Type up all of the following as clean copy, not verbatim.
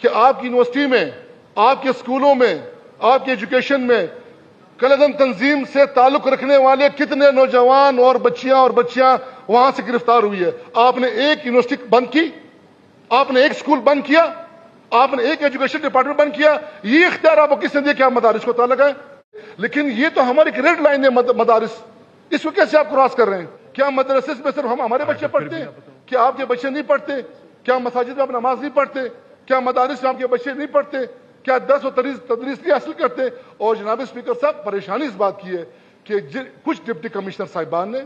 کہ آپ کی یونیورسٹی میں، آپ کے اسکولوں میں، آپ کی ایجوکیشن میں کالعدم تنظیم سے تعلق رکھنے والے کتنے نوجوان اور بچیاں وہاں سے گرفتار ہوئی ہے؟ آپ نے ایک یونیورسٹی بند کی، آپ نے ایک اسکول بند کیا، آپ نے ایک ایجوکیشن ڈپارٹمنٹ بند کیا. یہ اختیار آپ کو کس نے دیا کہ آپ مدارس کو تعلق ہے؟ لیکن یہ تو ہماری ایک ریڈ لائن ہے مدارس، اس کو کیسے آپ کراس کر رہے ہیں؟ کیا مدرسے میں صرف ہمارے بچے پڑھتے ہیں؟ کیا آپ کے بچے نہیں پڑھتے؟ کیا مساجد میں آپ نماز نہیں پڑھتے؟ کیا مدارس میں آپ کے بچے نہیں پڑھتے؟ کیا درس و تدریس نہیں حاصل کرتے؟ اور جناب اسپیکر صاحب، پریشانی اس بات کی ہے کہ کچھ ڈپٹی کمشنر صاحبان نے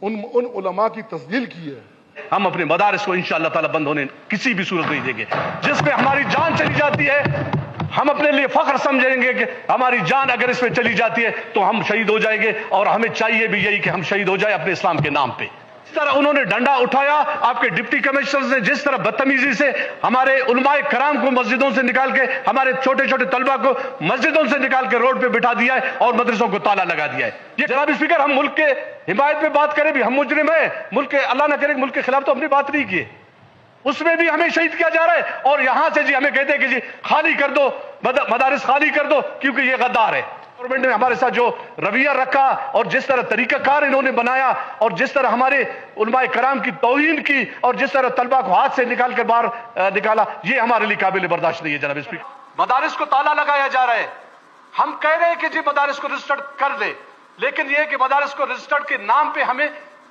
ان علماء کی تذلیل کی ہے. ہم اپنے مدارس کو انشاءاللہ تعالی بند ہونے کسی بھی صورت نہیں دیں گے. جس پہ ہماری جان چلی جاتی ہے ہم اپنے لیے فخر سمجھیں گے کہ ہماری جان اگر اس پہ چلی جاتی ہے تو ہم شہید ہو جائیں گے، اور ہمیں چاہیے بھی یہی کہ ہم شہید ہو جائیں اپنے اسلام کے نام پہ. جس طرح انہوں نے ڈنڈا اٹھایا، آپ کے ڈپٹی کمشنرز نے جس طرح بدتمیزی سے ہمارے علماء کرام کو مسجدوں سے نکال کے، ہمارے چھوٹے چھوٹے طلبہ کو مسجدوں سے نکال کے روڈ پہ بٹھا دیا ہے اور مدرسوں کو تالا لگا دیا ہے. یہ جناب اسپیکر، ہم ملک کے حمایت میں بات کریں بھی ہم مجرم ہیں، ملک کے اللہ نہ کرے ملک کے خلاف تو اپنی بات نہیں کی، اس میں بھی ہمیں شہید کیا جا رہا ہے. اور یہاں سے ہمیں کہتے ہیں کہ خالی کر دو مدارس، خالی کر دو کیونکہ یہ غدار ہے. گورنمنٹ نے ہمارے ساتھ جو رویہ رکھا اور جس طرح طریقہ کار انہوں نے بنایا اور جس طرح ہمارے علماء کرام کی توہین کی اور جس طرح طلبہ کو ہاتھ سے نکال کے باہر نکالا، یہ ہمارے لیے قابل برداشت نہیں ہے. جناب اسپیکر، مدارس کو تالا لگایا جا رہا ہے. ہم کہہ رہے ہیں کہ مدارس کو رجسٹرڈ کر دے، لیکن یہ کہ مدارس کو رجسٹرڈ کے نام پہ ہمیں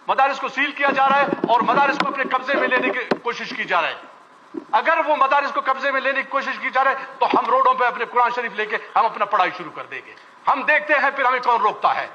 مدارس کو سیل کیا جا رہا ہے اور مدارس کو اپنے قبضے میں لینے کی کوشش کی جا رہا ہے. اگر وہ مدارس کو قبضے میں لینے کی کوشش کی جا رہا ہے تو ہم روڈوں پہ اپنے قرآن شریف لے کے ہم اپنا پڑھائی شروع کر دیں گے. ہم دیکھتے ہیں پھر ہمیں کون روکتا ہے.